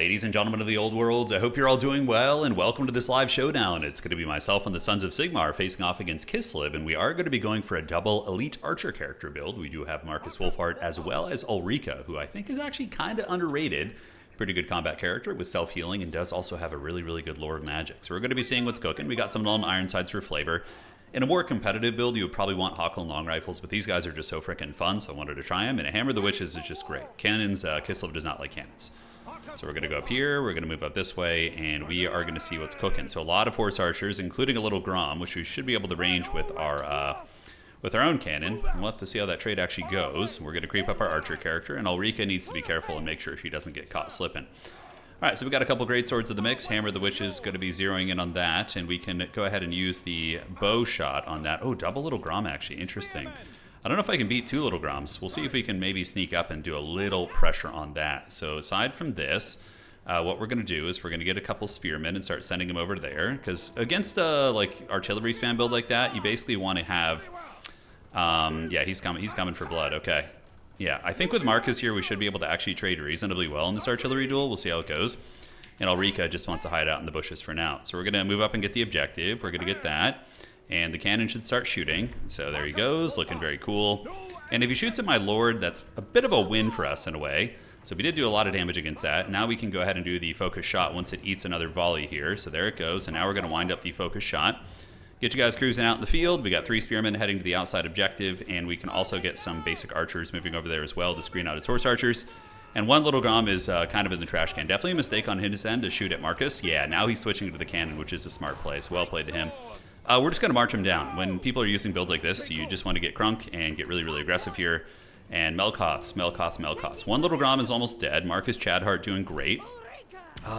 Ladies and gentlemen of the old worlds, I hope you're all doing well, and welcome to this live showdown. It's going to be myself and the Sons of Sigmar facing off against Kislev, and we are going to be going for a double elite archer character build. We do have Marcus Wolfhard as well as Ulrika, who I think is actually kind of underrated. Pretty good combat character with self-healing and does also have a really good lore of magic. So we're going to be seeing what's cooking. We got some Null and Ironsides for flavor. In a more competitive build, you would probably want Hawkle long rifles, but these guys are just so freaking fun, so I wanted to try them. And a Hammer of the Witches is just great. Cannons, Kislev does not like cannons. So we're going to go up here, we're going to move up this way, and we are going to see what's cooking. So a lot of horse archers, including a little Grom, which we should be able to range with our own cannon. We'll have to see how that trade actually goes. We're going to creep up our archer character, and Ulrika needs to be careful and make sure she doesn't get caught slipping. All right, so we got a couple great swords in the mix. Hammer of the Witches is going to be zeroing in on that, and we can go ahead and use the bow shot on that. Oh, double little Grom, actually. Interesting. I don't know if I can beat two little Groms. We'll see if we can maybe sneak up and do a little pressure on that. So aside from this, what we're going to do is we're going to get a couple spearmen and start sending them over there. Because against a artillery spam build like that, you basically want to have... yeah, he's coming for blood. Okay. Yeah, I think with Marcus here, we should be able to actually trade reasonably well in this artillery duel. We'll see how it goes. And Ulrika just wants to hide out in the bushes for now. So we're going to move up and get the objective. We're going to get that. And the cannon should start shooting. So there he goes, looking very cool. And if he shoots at my lord, that's a bit of a win for us in a way. So we did do a lot of damage against that. Now we can go ahead and do the focus shot once it eats another volley here. So there it goes. And now we're going to wind up the focus shot. Get you guys cruising out in the field. We got 3 spearmen heading to the outside objective. And we can also get some basic archers moving over there as well to screen out his horse archers. And one little Grom is kind of in the trash can. Definitely a mistake on his end to shoot at Marcus. Yeah, now he's switching to the cannon, which is a smart play. So well played to him. We're just going to march him down. When people are using builds like this, you just want to get crunk and get really aggressive here. And Melkoths. One little Grom is almost dead. Marcus Chadhart doing great.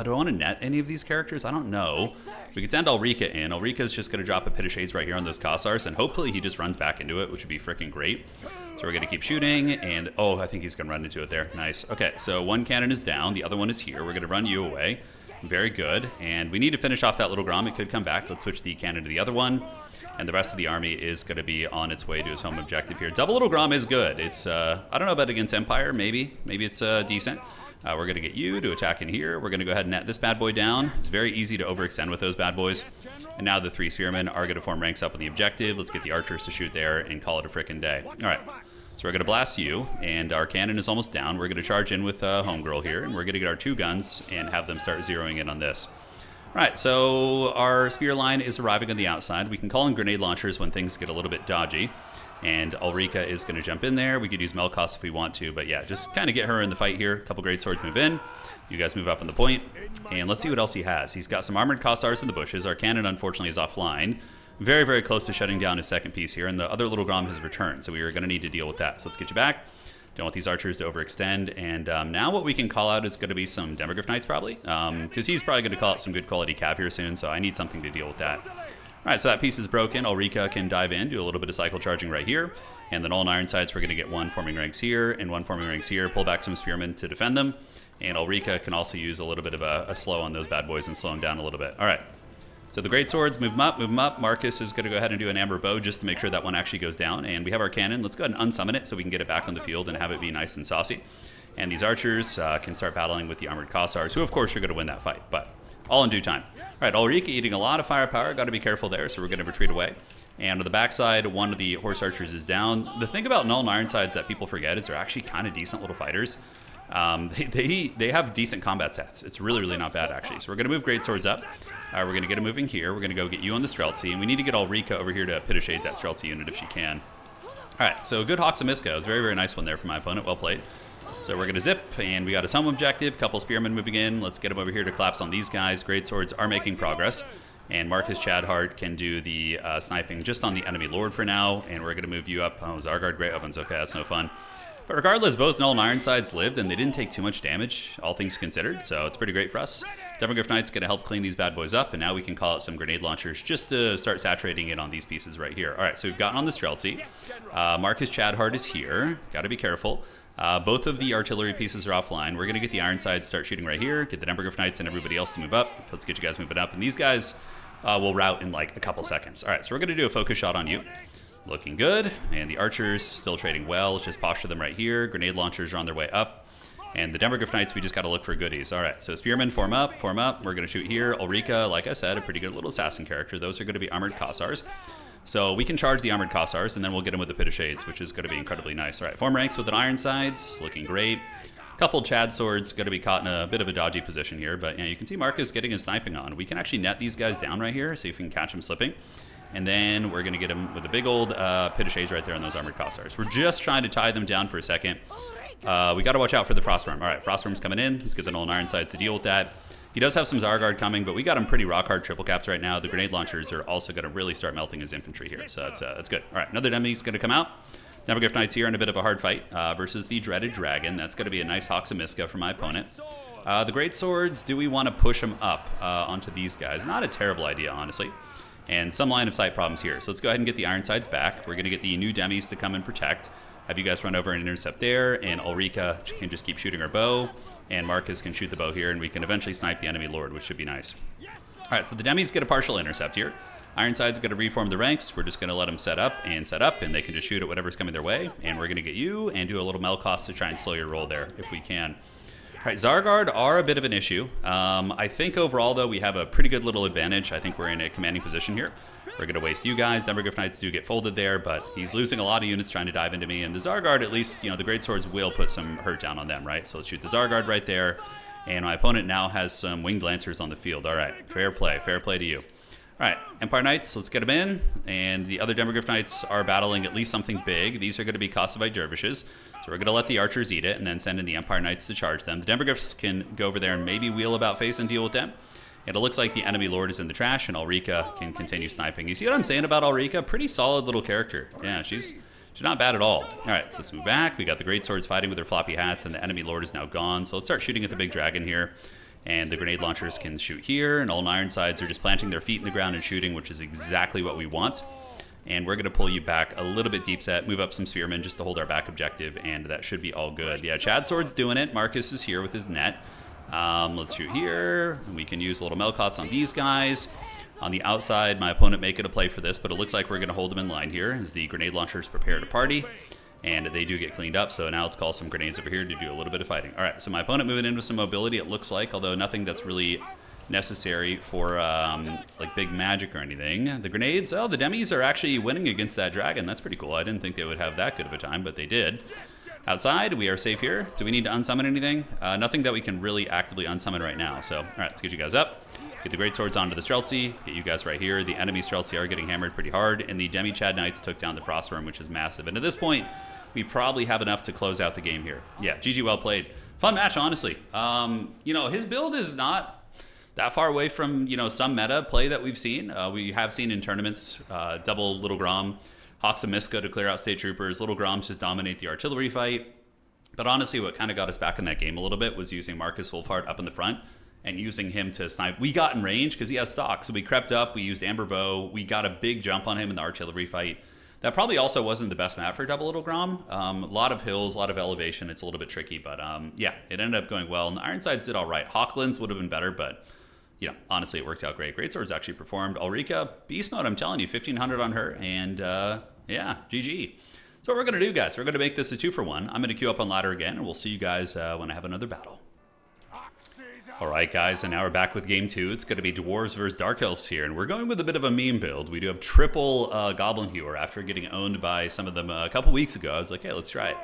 Do I want to net any of these characters? I don't know. We could send Ulrika in. Ulrika's just going to drop a Pit of Shades right here on those Kossars, and hopefully he just runs back into it, which would be freaking great. So we're going to keep shooting, and oh, I think he's going to run into it there. Nice. Okay, so one cannon is down. The other one is here. We're going to run you away. Very good. And we need to finish off that little Grom. It could come back. Let's switch the cannon to the other one. And the rest of the army is going to be on its way to his home objective here. Double little Grom is good. It's, I don't know about against Empire. Maybe it's decent. We're going to get you to attack in here. We're going to go ahead and net this bad boy down. It's very easy to overextend with those bad boys. And now the 3 spearmen are going to form ranks up on the objective. Let's get the archers to shoot there and call it a frickin' day. All right. So we're going to blast you, and our cannon is almost down. We're going to charge in with Homegirl here, and we're going to get our 2 guns and have them start zeroing in on this. All right, so our spear line is arriving on the outside. We can call in grenade launchers when things get a little bit dodgy, and Ulrika is going to jump in there. We could use Melkoths if we want to, but yeah, just kind of get her in the fight here. A couple great swords move in. You guys move up on the point, and let's see what else he has. He's got some armored Kossars in the bushes. Our cannon, unfortunately, is offline. Very close to shutting down his second piece here, and the other little Grom has returned, so we are going to need to deal with that. So let's get you back. Don't want these archers to overextend, and now what we can call out is going to be some Demogryph Knights, probably, because he's probably going to call out some good quality cav here soon, so I need something to deal with that. All right, so that piece is broken. Ulrika can dive in, do a little bit of cycle charging right here, and then all in Ironsides, we're going to get 1 forming ranks here and 1 forming ranks here, pull back some spearmen to defend them, and Ulrika can also use a little bit of a slow on those bad boys and slow them down a little bit. All right. So the great swords, move them up. Marcus is going to go ahead and do an amber bow just to make sure that one actually goes down. And we have our cannon. Let's go ahead and unsummon it so we can get it back on the field and have it be nice and saucy. And these archers can start battling with the armored Kossars, who of course are going to win that fight, but all in due time. All right, Ulrika eating a lot of firepower. Got to be careful there, so we're going to retreat away. And on the backside, one of the horse archers is down. The thing about Null and Ironsides that people forget is they're actually kind of decent little fighters. They have decent combat stats. It's really not bad, actually. So we're going to move great swords up. We're going to get him moving here. We're going to go get you on the Streltsy, and we need to get Ulrika over here to Pit of Shade that Streltsy unit if she can. All right, so good Hawks of Miska. It was a very nice one there from my opponent. Well played. So we're going to zip, and we got his home objective. Couple spearmen moving in. Let's get him over here to collapse on these guys. Great swords are making progress, and Marcus Chadhart can do the sniping just on the enemy lord for now, and we're going to move you up. Oh, Zargard Great Weapons. Okay, that's no fun. But regardless, both Null and Ironsides lived, and they didn't take too much damage, all things considered, so it's pretty great for us. Demogryph Knight's going to help clean these bad boys up, and now we can call out some grenade launchers just to start saturating it on these pieces right here. All right, so we've gotten on the Streltsy. Marcus Chadhart is here. Got to be careful. Both of the artillery pieces are offline. We're going to get the Ironsides start shooting right here, get the Demogryph Knights and everybody else to move up. Let's get you guys moving up, and these guys will rout in like a couple seconds. All right, so we're going to do a focus shot on you. Looking good, and the archers still trading well. Let's just posture them right here. Grenade launchers are on their way up. And the Demogryph Knights, we just got to look for goodies. All right, so Spearmen, form up, form up. We're going to shoot here. Ulrika, like I said, a pretty good little assassin character. Those are going to be armored Kossars. So we can charge the armored Kossars, and then we'll get them with the Pit of Shades, which is going to be incredibly nice. All right, form ranks with an Ironsides, looking great. Couple Chad Swords, going to be caught in a bit of a dodgy position here, but you can see Marcus getting his sniping on. We can actually net these guys down right here, see if we can catch him slipping. And then we're going to get him with a big old Pit of Shades right there on those armored Kossars. We're just trying to tie them down for a second. We got to watch out for the Frostworm. All right, Frostworm's coming in. Let's get the Nolan Ironsides to deal with that. He does have some Zargard coming, but we got him pretty rock hard triple caps right now. The grenade launchers are also going to really start melting his infantry here, so that's good. All right, another Demi's going to come out. Demogryph Knights here in a bit of a hard fight versus the Dreaded Dragon. That's going to be a nice Hoxamiska for my opponent. The Great Swords, do we want to push them up onto these guys? Not a terrible idea, honestly. And some line of sight problems here. So let's go ahead and get the Ironsides back. We're going to get the new Demis to come and protect. Have you guys run over and intercept there, and Ulrika can just keep shooting her bow, and Marcus can shoot the bow here, and we can eventually snipe the enemy lord, which should be nice. All right, so the Demis get a partial intercept here. Ironside's going to reform the ranks. We're just going to let them set up, and they can just shoot at whatever's coming their way, and we're going to get you and do a little Melkoth to try and slow your roll there if we can. All right, Zargard are a bit of an issue. I think overall, though, we have a pretty good little advantage. I think we're in a commanding position here. We're going to waste you guys. Demogryph Knights do get folded there, but he's losing a lot of units trying to dive into me. And the Zargard, at least, the Great Swords will put some hurt down on them, right? So let's shoot the Zargard right there. And my opponent now has some Winged Lancers on the field. All right, fair play to you. All right, Empire Knights, let's get them in. And the other Demogryph Knights are battling at least something big. These are going to be Kossovite Dervishes. So we're going to let the archers eat it and then send in the Empire Knights to charge them. The Demogryphs can go over there and maybe wheel about face and deal with them. And it looks like the enemy lord is in the trash, and Ulrika can continue sniping. You see what I'm saying about Ulrika? Pretty solid little character. Yeah, she's not bad at all. All right, so let's move back. We got the Great Swords fighting with their floppy hats, and the enemy lord is now gone. So let's start shooting at the big dragon here. And the grenade launchers can shoot here, and all Ironsides are just planting their feet in the ground and shooting, which is exactly what we want. And we're going to pull you back a little bit deep set, move up some spearmen just to hold our back objective, and that should be all good. Yeah, Chad Sword's doing it. Marcus is here with his net. Let's shoot here. We can use a little Melkoths on these guys. On the outside, my opponent making a play for this, but it looks like we're going to hold them in line here as the grenade launchers prepare to party. And they do get cleaned up, so now let's call some grenades over here to do a little bit of fighting. All right, so my opponent moving in with some mobility, it looks like, although nothing that's really necessary for like big magic or anything. The grenades, oh, the Demis are actually winning against that dragon. That's pretty cool. I didn't think they would have that good of a time, but they did. Outside, we are safe here. Do we need to unsummon anything? Nothing that we can really actively unsummon right now. So, all right, let's get you guys up. Get the Great Swords onto the Streltsy. Get you guys right here. The enemy Streltsy are getting hammered pretty hard, and the Demi-Chad Knights took down the Frostworm, which is massive. And at this point, we probably have enough to close out the game here. Yeah, GG, well played. Fun match, honestly. His build is not that far away from, some meta play that we've seen. We have seen in tournaments, double Little Grom, Hoxamiska to clear out State Troopers, Little Groms just dominate the artillery fight. But honestly, what kind of got us back in that game a little bit was using Marcus Wolfhard up in the front and using him to snipe. We got in range because he has stock, so we crept up, we used Amber Bow, we got a big jump on him in the artillery fight. That probably also wasn't the best map for double Little Grom. A lot of hills, a lot of elevation, it's a little bit tricky, but yeah, it ended up going well, and the Ironsides did all right. Hawklands would have been better, but honestly, it worked out great. Great Swords actually performed. Ulrika, beast mode, I'm telling you, 1,500 on her, and yeah, GG. So what we're going to do, guys, we're going to make this a 2-for-1. I'm going to queue up on ladder again, and we'll see you guys when I have another battle. All right, guys, and now we're back with game 2. It's going to be Dwarves versus Dark Elves here, and we're going with a bit of a meme build. We do have triple Goblin Hewer after getting owned by some of them a couple weeks ago. I was like, hey, let's try it.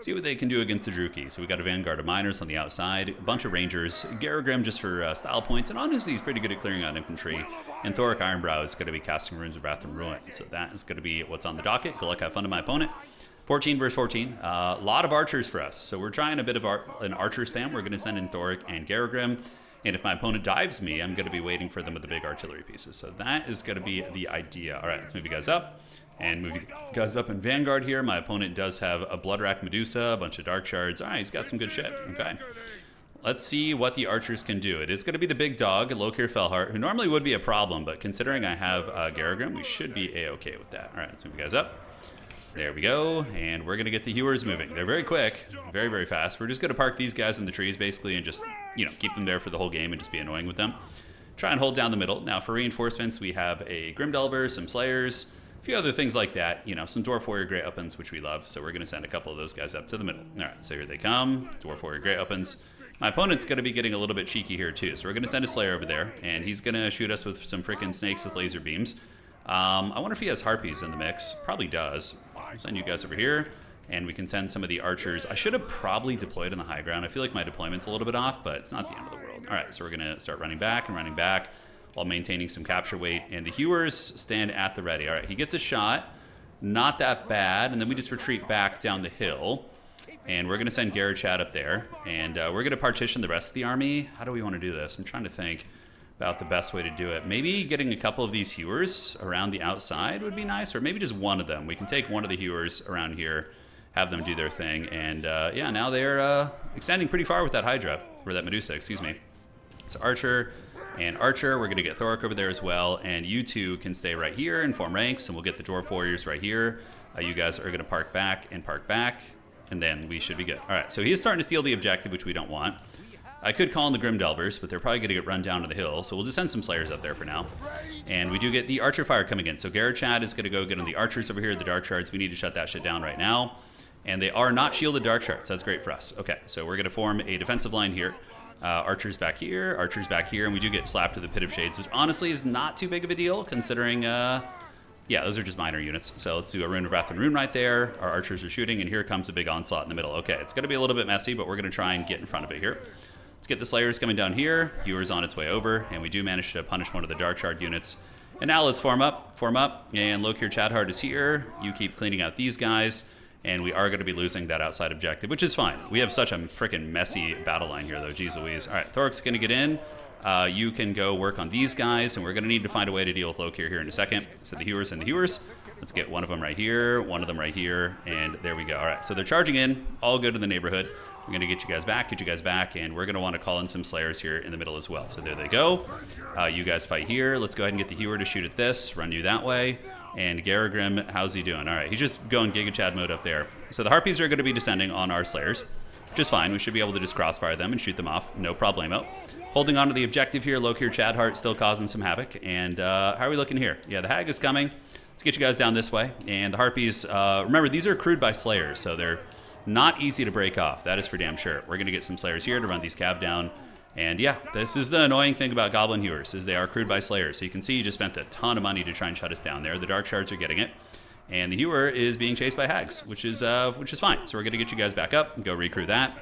See what they can do against the Druki. So we got a Vanguard of Miners on the outside, a bunch of Rangers, Garagrim just for style points, and honestly, he's pretty good at clearing out infantry. And Thoric Ironbrow is going to be casting Runes of Wrath and Ruin. So that is going to be what's on the docket. Good luck, have fun to my opponent. 14 versus 14. A lot of archers for us. So we're trying a bit of an archer spam. We're going to send in Thoric and Garagrim. And if my opponent dives me, I'm going to be waiting for them with the big artillery pieces. So that is going to be the idea. All right, let's move you guys up. And move you guys up in Vanguard here. My opponent does have a Bloodrack Medusa, a bunch of Dark Shards. All right, he's got some good shit. Okay. Let's see what the archers can do. It is going to be the big dog, Lokir Felheart, who normally would be a problem, but considering I have Garagrim, we should be A-okay with that. All right, let's move you guys up. There we go, and we're going to get the hewers moving. They're very quick, very, very fast. We're just going to park these guys in the trees, basically, and just, keep them there for the whole game and just be annoying with them. Try and hold down the middle. Now, for reinforcements, we have a Grimdelver, some Slayers, A few other things like that, you know, some Dwarf Warrior Great Weapons, which we love, so we're going to send a couple of those guys up to the middle. All right, so here they come, Dwarf Warrior Great Weapons. My opponent's going to be getting a little bit cheeky here too, so we're going to send a Slayer over there, and he's going to shoot us with some freaking snakes with laser beams. I wonder if he has Harpies in the mix. Probably does. I'll send you guys over here, and we can send some of the archers. I should have probably deployed on the high ground. I feel like my deployment's a little bit off, but it's not the end of the world. All right, so we're going to start running back while maintaining some capture weight, and the hewers stand at the ready. All right, he gets a shot. Not that bad, and then we just retreat back down the hill, and we're going to send Garachad up there, and we're going to partition the rest of the army. How do we want to do this? I'm trying to think about the best way to do it. Maybe getting a couple of these hewers around the outside would be nice, or maybe just one of them. We can take one of the hewers around here, have them do their thing, and yeah, now they're extending pretty far with that Hydra, or that Medusa, excuse me. So Archer and Archer, we're going to get Thoric over there as well, and you two can stay right here and form ranks, and we'll get the Dwarf Warriors right here. You guys are going to park back, and then we should be good. All right, so he's starting to steal the objective, which we don't want. I could call in the Grim Delvers, but they're probably going to get run down to the hill, so we'll just send some Slayers up there for now. And we do get the Archer Fire coming in, so Garachad is going to go get on the Archers over here, the Dark Shards. We need to shut that shit down right now. And they are not shielded Dark Shards. That's great for us. Okay, so we're going to form a defensive line here. Archers back here, and we do get slapped to the Pit of Shades, which honestly is not too big of a deal, considering, yeah, those are just minor units. So let's do a Rune of Wrath and Rune right there. Our Archers are shooting, and here comes a big onslaught in the middle. Okay, it's going to be a little bit messy, but we're going to try and get in front of it here. Let's get the Slayers coming down here. Hewers on its way over, and we do manage to punish one of the Dark Shard units. And now let's form up, and Lokir Chadhard is here. You keep cleaning out these guys. And we are going to be losing that outside objective, which is fine. We have such a freaking messy battle line here, though. Jeez Louise. All right, Thoric's going to get in. You can go work on these guys, and we're going to need to find a way to deal with Lokir here in a second. So the hewers and the hewers. Let's get one of them right here, one of them right here, and there we go. All right, so they're charging in. All good in the neighborhood. We're going to get you guys back, and we're going to want to call in some Slayers here in the middle as well. So there they go. You guys fight here. Let's go ahead and get the hewer to shoot at this. Run you that way. And Garagrim, how's he doing? All right, he's just going Giga Chad mode up there. So the Harpies are going to be descending on our Slayers, which is fine. We should be able to just crossfire them and shoot them off. No problemo. Holding on to the objective here, Lokir Chadhart still causing some havoc. And how are we looking here? Yeah, the Hag is coming. Let's get you guys down this way. And the Harpies, remember, these are crewed by Slayers, so they're not easy to break off. That is for damn sure. We're going to get some Slayers here to run these cav down. And yeah, this is the annoying thing about Goblin Hewers, is they are crewed by Slayers. So you can see you just spent a ton of money to try and shut us down there. The Dark Shards are getting it. And the Hewer is being chased by Hags, which is fine. So we're going to get you guys back up and go recrew that.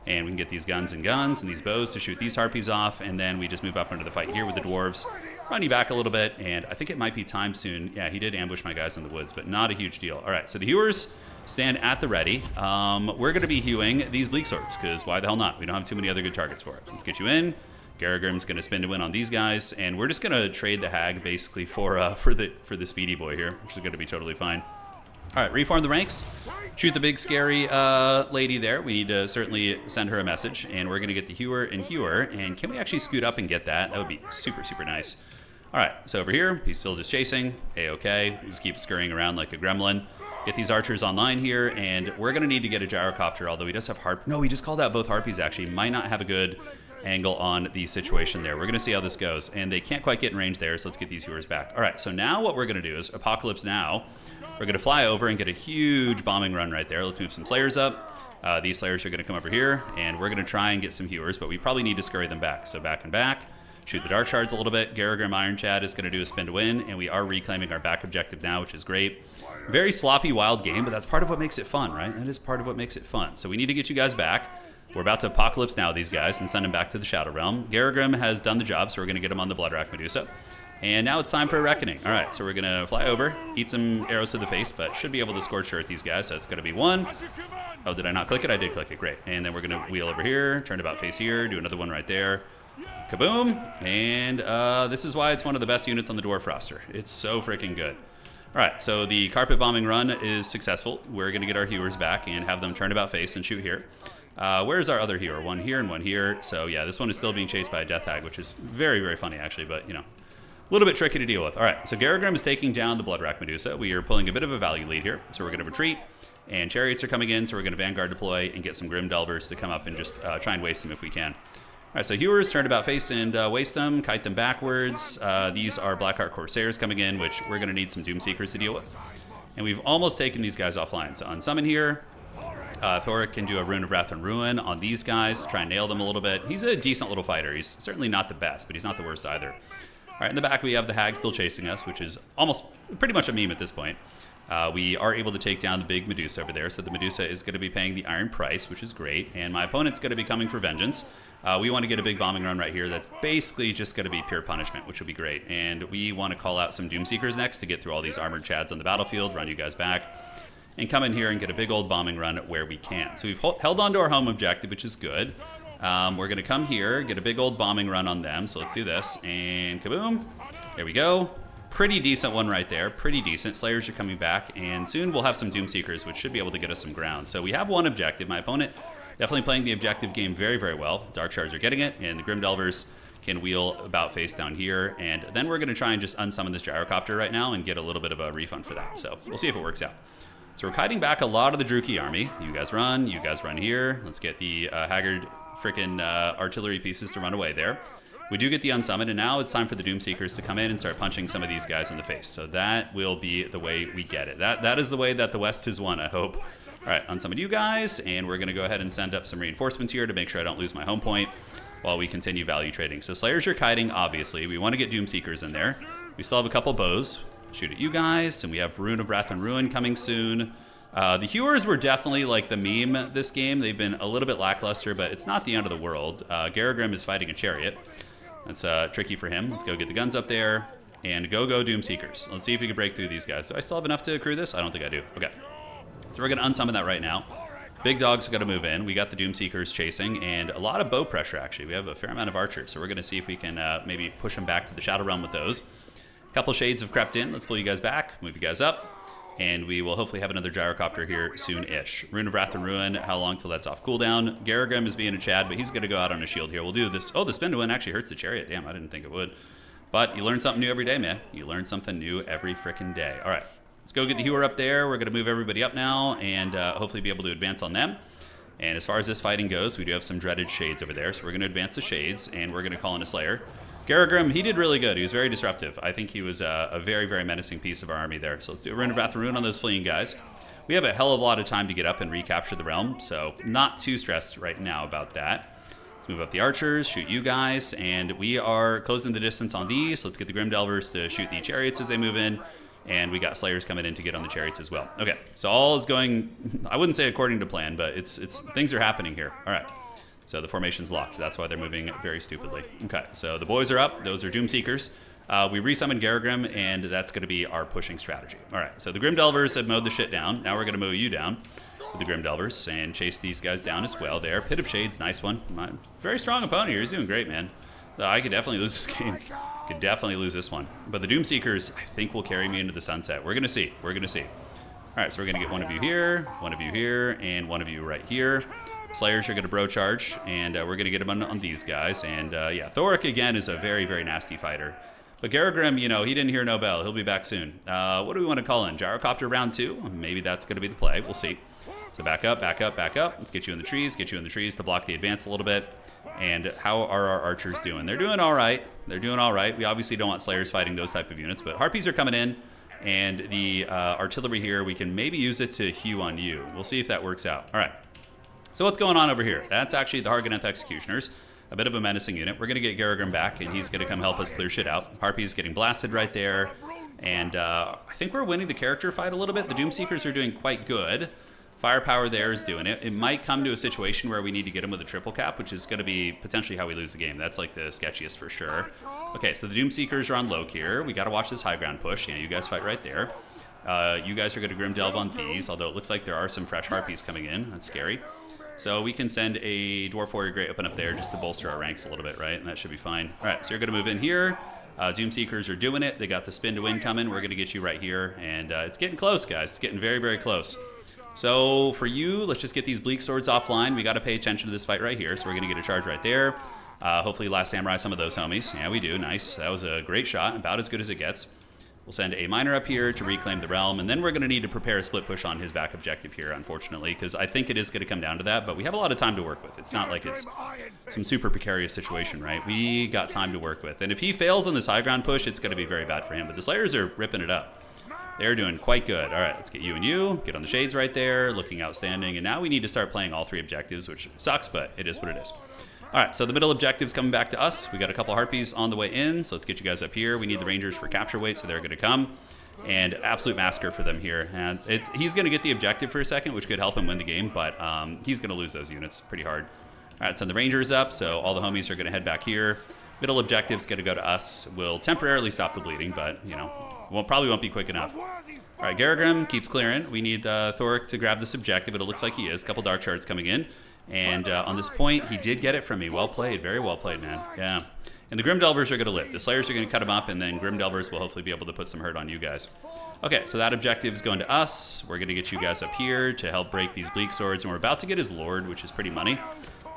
And we can get these guns and these bows to shoot these Harpies off. And then we just move up into the fight here with the Dwarves. Run you back a little bit, and I think it might be time soon. Yeah, he did ambush my guys in the woods, but not a huge deal. All right, so the Hewers stand at the ready. We're going to be hewing these Bleak Swords, because why the hell not? We don't have too many other good targets for it. Let's get you in. Garagrim's going to spin to win on these guys, and we're just going to trade the Hag basically for the speedy boy here, which is going to be totally fine. All right, reform the ranks. Shoot the big scary lady there. We need to certainly send her a message, and we're going to get the Hewer and Hewer. And can we actually scoot up and get that? That would be super, super nice. All right, so over here, he's still just chasing. A-okay. We'll just keep scurrying around like a gremlin. Get these archers online here, and we're going to need to get a gyrocopter, although he does have harp. No, he just called out both harpies, actually. Might not have a good angle on the situation there. We're going to see how this goes, and they can't quite get in range there, so let's get these Hewers back. All right, so now what we're going to do is Apocalypse Now. We're going to fly over and get a huge bombing run right there. Let's move some Slayers up. These Slayers are going to come over here, and we're going to try and get some Hewers, but we probably need to scurry them back. So back and back. Shoot the Dark Shards a little bit. Garagrim Iron Chad is going to do a spin to win, and we are reclaiming our back objective now, which is great. Very sloppy, wild game, but that's part of what makes it fun, right? That is part of what makes it fun. So we need to get you guys back. We're about to Apocalypse Now these guys and send them back to the Shadow Realm. Garagrim has done the job, so we're going to get him on the Bloodrack Medusa. And now it's time for a reckoning. All right, so we're going to fly over, eat some arrows to the face, but should be able to Scorch Earth these guys, so it's going to be one. Oh, did I not click it? I did click it. Great. And then we're going to wheel over here, turn about face here, do another one right there. Kaboom. And this is why it's one of the best units on the Dwarf roster. It's so freaking good. All right, so the carpet bombing run is successful. We're going to get our Hewers back and have them turn about face and shoot here. Where's our other Hewer? One here and one here. So yeah, this one is still being chased by a Death Hag, which is very, very funny actually, but you know, a little bit tricky to deal with. All right, so Garagrim is taking down the Bloodrack Medusa. We are pulling a bit of a value lead here, so we're going to retreat. And Chariots are coming in, so we're going to Vanguard deploy and get some Grim Delvers to come up and just try and waste them if we can. right, so Hewers, turn about face and waste them, kite them backwards. These are Blackheart Corsairs coming in, which we're going to need some Doomseekers to deal with. And we've almost taken these guys offline. So unsummon here. Thoric can do a Rune of Wrath and Ruin on these guys, try and nail them a little bit. He's a decent little fighter. He's certainly not the best, but he's not the worst either. All right, in the back we have the Hag still chasing us, which is almost pretty much a meme at this point. We are able to take down the big Medusa over there, so the Medusa is going to be paying the iron price, which is great, and my opponent's going to be coming for vengeance. We want to get a big bombing run right here that's basically just going to be pure punishment, which will be great, and we want to call out some Doomseekers next to get through all these armored chads on the battlefield, run you guys back, and come in here and get a big old bombing run where we can. So we've held on to our home objective, which is good. We're going to come here, get a big old bombing run on them, so let's do this, and kaboom, there we go. Pretty decent one right there, pretty decent. Slayers are coming back, and soon we'll have some Doomseekers, which should be able to get us some ground. So we have one objective. My opponent definitely playing the objective game very, very well. Dark Shards are getting it, and the Grim Delvers can wheel about face down here, and then we're going to try and just unsummon this Gyrocopter right now and get a little bit of a refund for that. So we'll see if it works out. So we're kiting back a lot of the Druchii army. You guys run here. Let's get the Haggard frickin' artillery pieces to run away there. We do get the unsummon, and now it's time for the Doomseekers to come in and start punching some of these guys in the face. So that will be the way we get it. That is the way that the West has won, I hope. All right, unsummon you guys, and we're going to go ahead and send up some reinforcements here to make sure I don't lose my home point while we continue value trading. So Slayers are kiting, obviously. We want to get Doomseekers in there. We still have a couple bows. Shoot at you guys, and we have Rune of Wrath and Ruin coming soon. The Hewers were definitely like the meme this game. They've been a little bit lackluster, but it's not the end of the world. Garagrim is fighting a chariot. That's tricky for him. Let's go get the guns up there, and go Doomseekers. Let's see if we can break through these guys. Do I still have enough to accrue this? I don't think I do. Okay. So we're going to unsummon that right now. Big dog's got to move in. We got the Doomseekers chasing, and a lot of bow pressure, actually. We have a fair amount of archers, so we're going to see if we can maybe push them back to the Shadow Realm with those. A couple shades have crept in. Let's pull you guys back, move you guys up, and we will hopefully have another Gyrocopter here soon-ish. Rune of Wrath and Ruin, how long till that's off cooldown? Garagrim is being a Chad, but he's going to go out on a shield here. We'll do this. Oh, the spin to win actually hurts the chariot. Damn, I didn't think it would. But you learn something new every day, man. You learn something new every frickin' day. All right, let's go get the Hewer up there. We're going to move everybody up now and hopefully be able to advance on them. And as far as this fighting goes, we do have some dreaded shades over there. So we're going to advance the shades, and we're going to call in a Slayer. Garagrim, he did really good. He was very disruptive. I think he was a very, very menacing piece of our army there. So let's do a Rune of Wrath and Ruin on those fleeing guys. We have a hell of a lot of time to get up and recapture the realm, so not too stressed right now about that. Let's move up the archers, shoot you guys, and we are closing the distance on these. Let's get the Grim Delvers to shoot the chariots as they move in, and we got Slayers coming in to get on the chariots as well. Okay, so all is going, I wouldn't say according to plan, but it's things are happening here. All right. So the formation's locked. That's why they're moving very stupidly. Okay, so the boys are up. Those are Doomseekers. We resummon Garagrim, and that's going to be our pushing strategy. All right, so the Grim Delvers have mowed the shit down. Now we're going to mow you down with the Grim Delvers and chase these guys down as well there. Pit of Shades, nice one. Very strong opponent here. He's doing great, man. I could definitely lose this game. Could definitely lose this one. But the Doomseekers, I think, will carry me into the sunset. We're going to see. We're going to see. All right, so we're going to get one of you here, and one of you right here. Slayers are going to bro charge, and we're going to get him on these guys. And yeah, Thoric, again, is a very, very nasty fighter. But Garagrim, you know, he didn't hear no bell. He'll be back soon. What do we want to call in? Gyrocopter round 2? Maybe that's going to be the play. We'll see. So back up, back up, back up. Let's get you in the trees, to block the advance a little bit. And how are our archers doing? They're doing all right. They're doing all right. We obviously don't want Slayers fighting those type of units, but Harpies are coming in. And the artillery here, we can maybe use it to hew on you. We'll see if that works out. All right. So what's going on over here? That's actually the Hargoneth Executioners, a bit of a menacing unit. We're going to get Garagrim back, and he's going to come help us clear shit out. Harpy's getting blasted right there, and I think we're winning the character fight a little bit. The Doomseekers are doing quite good. Firepower there is doing it. It might come to a situation where we need to get him with a triple cap, which is going to be potentially how we lose the game. That's like the sketchiest for sure. Okay, so the Doomseekers are on low here. We got to watch this high ground push. Yeah, you guys fight right there. You guys are going to Grim Delve on these, although it looks like there are some fresh Harpies coming in. That's scary. So we can send a Dwarf Warrior Great Weapon up there just to bolster our ranks a little bit, right? And that should be fine. All right, so you're going to move in here. Doomseekers are doing it. They got the spin to win coming. We're going to get you right here. And it's getting close, guys. It's getting very, very close. So for you, let's just get these Bleak Swords offline. We got to pay attention to this fight right here. So we're going to get a charge right there. Hopefully Last Samurai some of those homies. Yeah, we do. Nice. That was a great shot. About as good as it gets. We'll send a miner up here to reclaim the realm, and then we're going to need to prepare a split push on his back objective here, unfortunately, because I think it is going to come down to that, but we have a lot of time to work with. It's not like it's some super precarious situation, right? We got time to work with, and if he fails on this high ground push, it's going to be very bad for him, but the Slayers are ripping it up. They're doing quite good. All right, let's get you and you. Get on the shades right there, looking outstanding, and now we need to start playing all 3 objectives, which sucks, but it is what it is. All right, so the middle objective's coming back to us. We got a couple Harpies on the way in, so let's get you guys up here. We need the Rangers for capture weight, so they're going to come. And absolute massacre for them here. And he's going to get the objective for a second, which could help him win the game, but he's going to lose those units pretty hard. All right, send the Rangers up, so all the homies are going to head back here. Middle objective's going to go to us. We'll temporarily stop the bleeding, but, you know, probably won't be quick enough. All right, Garagrim keeps clearing. We need Thoric to grab this objective, but it looks like he is. A couple Dark Shards coming in. And on this point, he did get it from me. Well played. Very well played, man. Yeah. And the Grimdelvers are going to live. The Slayers are going to cut him up, and then Grimdelvers will hopefully be able to put some hurt on you guys. Okay, so that objective is going to us. We're going to get you guys up here to help break these Bleak Swords, and we're about to get his Lord, which is pretty money.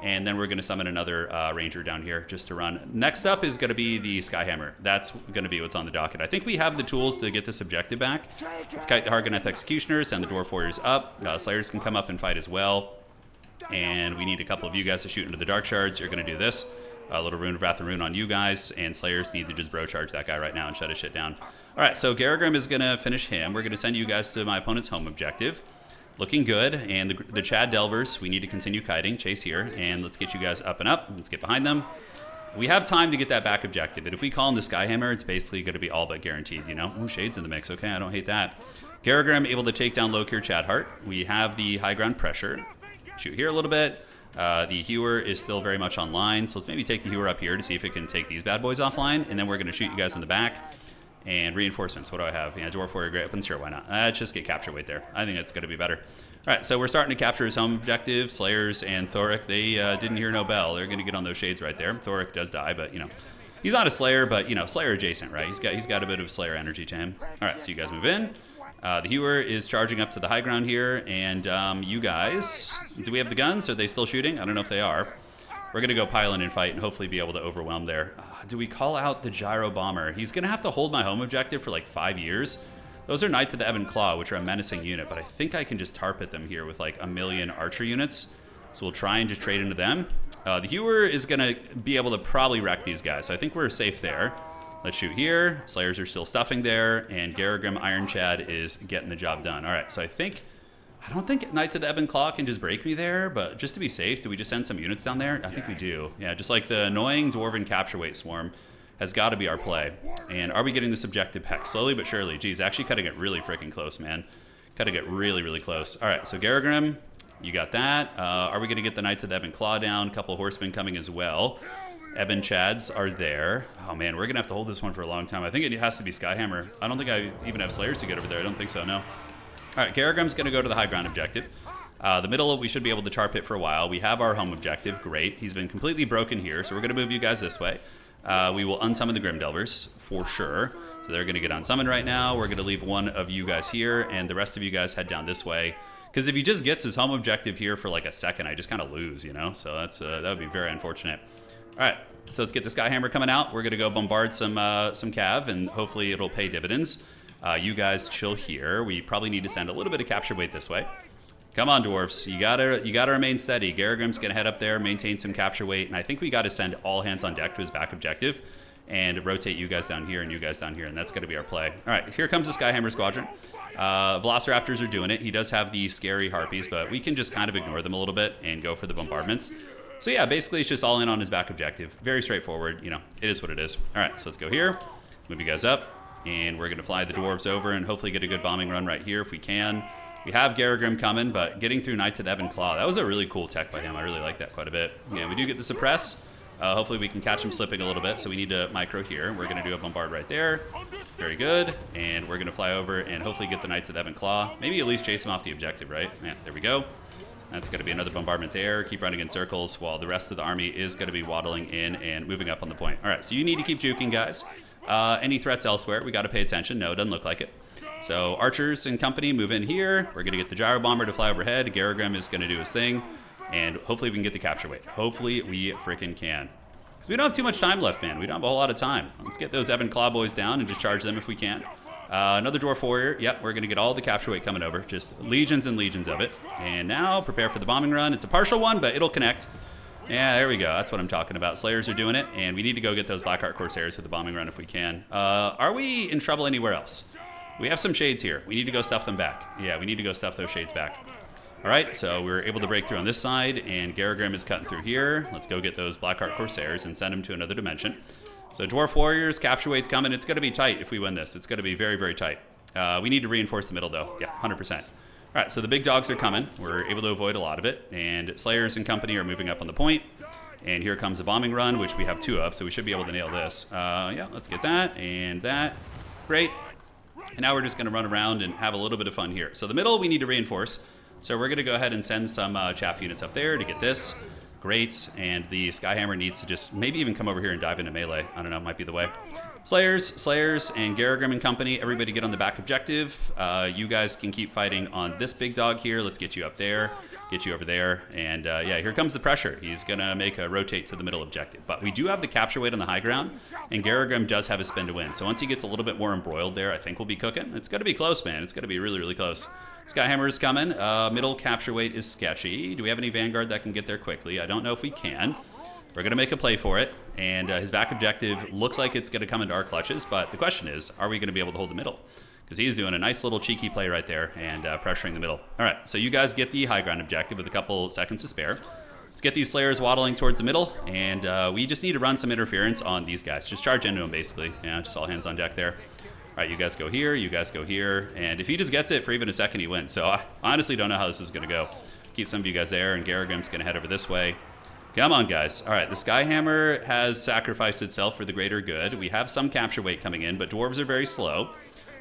And then we're going to summon another Ranger down here just to run. Next up is going to be the Skyhammer. That's going to be what's on the docket. I think we have the tools to get this objective back. Let's kite the Hargoneth Executioners, send the Dwarf Warriors up. Slayers can come up and fight as well. And we need a couple of you guys to shoot into the Dark Shards. You're going to do this. A little Rune of Wrath and Rune on you guys. And Slayers need to just bro charge that guy right now and shut his shit down. All right, so Garagrim is going to finish him. We're going to send you guys to my opponent's home objective. Looking good. And the Chad Delvers, we need to continue kiting. Chase here. And let's get you guys up and up. Let's get behind them. We have time to get that back objective. And if we call him the Skyhammer, it's basically going to be all but guaranteed, you know? Ooh, Shades in the mix. Okay, I don't hate that. Garagrim able to take down low-tier Chadhart. We have the high ground pressure. Shoot here a little bit. The Hewer is still very much online, so let's maybe take the Hewer up here to see if it can take these bad boys offline, and then we're going to shoot you guys in the back. And reinforcements, what do I have? Yeah, Dwarf Warrior Great Weapons, sure, why not? Let's just get capture weight there. I think it's going to be better. All right, so we're starting to capture his home objective. Slayers and Thoric, they didn't hear no bell. They're going to get on those shades right there. Thoric does die, but, you know, he's not a Slayer, but, you know, Slayer adjacent, right? He's got a bit of Slayer energy to him. All right, so you guys move in. The Hewer is charging up to the high ground here, and you guys, do we have the guns? Are they still shooting? I don't know if they are. We're going to go pile in and fight and hopefully be able to overwhelm there. Do we call out the Gyro Bomber? He's going to have to hold my home objective for like 5 years. Those are Knights of the Ebon Claw, which are a menacing unit, but I think I can just tarp at them here with like 1,000,000 archer units. So we'll try and just trade into them. The Hewer is going to be able to probably wreck these guys, so I think we're safe there. Let's shoot here. Slayers are still stuffing there, and Garagrim Iron Chad is getting the job done. All right, so I don't think Knights of the Ebon Claw can just break me there, but just to be safe, do we just send some units down there? I think we do. Yeah, just like the annoying Dwarven Capture Weight Swarm has got to be our play. And are we getting this objective back? Slowly but surely. Geez, actually cutting it really freaking close, man. Cutting it really, really close. All right, so Garagrim, you got that. Are we going to get the Knights of the Ebon Claw down? A couple Horsemen coming as well. Ebon Chads are there. Oh, man, we're going to have to hold this one for a long time. I think it has to be Skyhammer. I don't think I even have Slayers to get over there. I don't think so, no. All right, Garagrim's going to go to the high ground objective. The middle, we should be able to tar pit for a while. We have our home objective. Great. He's been completely broken here, so we're going to move you guys this way. We will unsummon the Grimdelvers for sure. So they're going to get unsummoned right now. We're going to leave one of you guys here, and the rest of you guys head down this way. Because if he just gets his home objective here for like a second, I just kind of lose, you know? So that's that would be very unfortunate. All right, so let's get the Skyhammer coming out. We're going to go bombard some cav, and hopefully it'll pay dividends. You guys chill here. We probably need to send a little bit of capture weight this way. Come on, Dwarfs. You gotta remain steady. Garagrim's going to head up there, maintain some capture weight, and I think we got to send all hands on deck to his back objective and rotate you guys down here and you guys down here, and that's going to be our play. All right, here comes the Skyhammer Squadron. Velociraptors are doing it. He does have the scary Harpies, but we can just kind of ignore them a little bit and go for the bombardments. So yeah, basically it's just all in on his back objective. Very straightforward, you know, it is what it is. All right, so let's go here, move you guys up, and we're going to fly the Dwarves over and hopefully get a good bombing run right here if we can. We have Garagrim coming, but getting through Knights of the Ebon Claw, that was a really cool tech by him. I really like that quite a bit. Yeah, we do get the suppress. Hopefully we can catch him slipping a little bit, so we need to micro here. We're going to do a bombard right there. Very good. And we're going to fly over and hopefully get the Knights of the Ebon Claw. Maybe at least chase him off the objective, right? Yeah, there we go. That's going to be another bombardment there. Keep running in circles while the rest of the army is going to be waddling in and moving up on the point. All right, so you need to keep juking, guys. Any threats elsewhere, we got to pay attention. No, it doesn't look like it. So Archers and company move in here. We're going to get the Gyro Bomber to fly overhead. Garagrim is going to do his thing. And hopefully we can get the capture weight. Hopefully we freaking can. So we don't have too much time left, man. We don't have a whole lot of time. Let's get those Ebon Claw boys down and just charge them if we can. Another Dwarf Warrior. Yep, we're going to get all the capture weight coming over. Just legions and legions of it. And now, prepare for the bombing run. It's a partial one, but it'll connect. Yeah, there we go. That's what I'm talking about. Slayers are doing it, and we need to go get those Blackheart Corsairs with the bombing run if we can. Are we in trouble anywhere else? We have some shades here. We need to go stuff them back. Yeah, we need to go stuff those shades back. All right, so we're able to break through on this side, and Garagrim is cutting through here. Let's go get those Blackheart Corsairs and send them to another dimension. So Dwarf Warriors, capture weight's coming. It's going to be tight if we win this. It's going to be very, very tight. We need to reinforce the middle, though. Yeah, 100%. All right, so the big dogs are coming. We're able to avoid a lot of it, and Slayers and company are moving up on the point. And here comes the bombing run, which we have 2 of, so we should be able to nail this. Yeah, let's get that and that. Great. And now we're just going to run around and have a little bit of fun here. So the middle we need to reinforce. So we're going to go ahead and send some chaff units up there to get this. Great. And the Skyhammer needs to just maybe even come over here and dive into melee. I don't know, might be the way. Slayers, and Garagrim and company, everybody get on the back objective. You guys can keep fighting on this big dog here. Let's get you up there, get you over there. And yeah, here comes the pressure. He's going to make a rotate to the middle objective. But we do have the capture weight on the high ground, and Garagrim does have a spin to win. So once he gets a little bit more embroiled there, I think we'll be cooking. It's going to be close, man. It's going to be really, really close. Skyhammer is coming. Middle capture weight is sketchy. Do we have any Vanguard that can get there quickly? I don't know if we can. We're going to make a play for it, and his back objective looks like it's going to come into our clutches, but the question is, are we going to be able to hold the middle? Because he's doing a nice little cheeky play right there and pressuring the middle. All right, so you guys get the high ground objective with a couple seconds to spare. Let's get these Slayers waddling towards the middle, and we just need to run some interference on these guys. Just charge into them, basically. Yeah, just all hands on deck there. All right, you guys go here, you guys go here, and if he just gets it for even a second, he wins. So I honestly don't know how this is going to go. Keep some of you guys there, and Garagrim's going to head over this way. Come on, guys. All right, the Skyhammer has sacrificed itself for the greater good. We have some capture weight coming in, but Dwarves are very slow.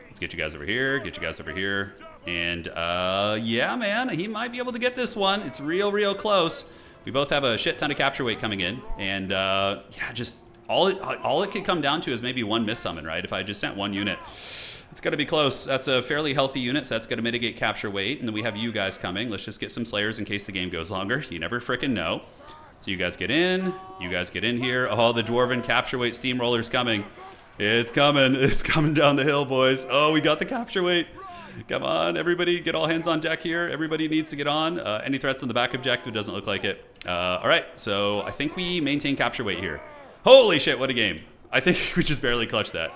Let's get you guys over here, get you guys over here. And, yeah, man, he might be able to get this one. It's real, real close. We both have a shit ton of capture weight coming in. And, yeah, just all it could come down to is maybe one miss summon, right? If I just sent one unit. It's going to be close. That's a fairly healthy unit, so that's going to mitigate capture weight. And then we have you guys coming. Let's just get some Slayers in case the game goes longer. You never frickin' know. So you guys get in. You guys get in here. Oh, the Dwarven capture weight steamroller's coming. It's coming. It's coming down the hill, boys. Oh, we got the capture weight. Come on, everybody. Get all hands on deck here. Everybody needs to get on. Any threats on the back objective? Doesn't look like it. All right, so I think we maintain capture weight here. Holy shit, what a game. I think we just barely clutched that.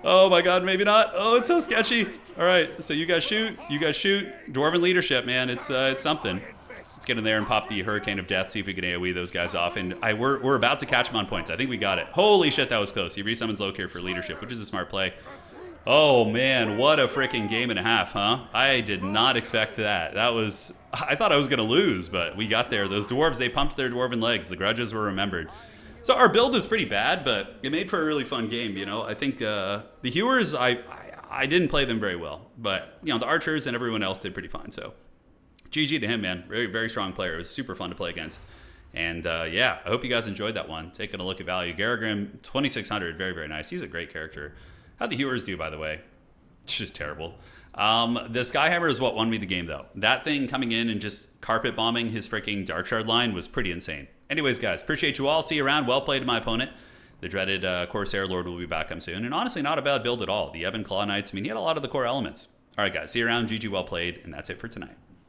Oh my god, maybe not. Oh, it's so sketchy. All right, so you guys shoot. You guys shoot. Dwarven leadership, man. It's something. Let's get in there and pop the Hurricane of Death, see if we can AoE those guys off. And we're about to catch them on points. I think we got it. Holy shit, that was close. He resummons Lokir for leadership, which is a smart play. Oh, man, what a freaking game and a half, huh? I did not expect that. I thought I was going to lose, but we got there. Those Dwarves, they pumped their Dwarven legs. The grudges were remembered. So our build was pretty bad, but it made for a really fun game, you know? I think the Hewers, I didn't play them very well. But, you know, the Archers and everyone else did pretty fine, so... GG to him, man. Very, very strong player. It was super fun to play against. And, yeah, I hope you guys enjoyed that one. Taking a look at value. Garagrim, 2,600. Very, very nice. He's a great character. How'd the Hewers do, by the way? It's just terrible. The Skyhammer is what won me the game, though. That thing coming in and just carpet bombing his freaking Dark Shard line was pretty insane. Anyways, guys, appreciate you all. See you around. Well played to my opponent. The dreaded Corsair Lord will be back come soon. And honestly, not a bad build at all. The Ebon Claw Knights, I mean, he had a lot of the core elements. All right, guys, see you around. GG, well played. And that's it for tonight.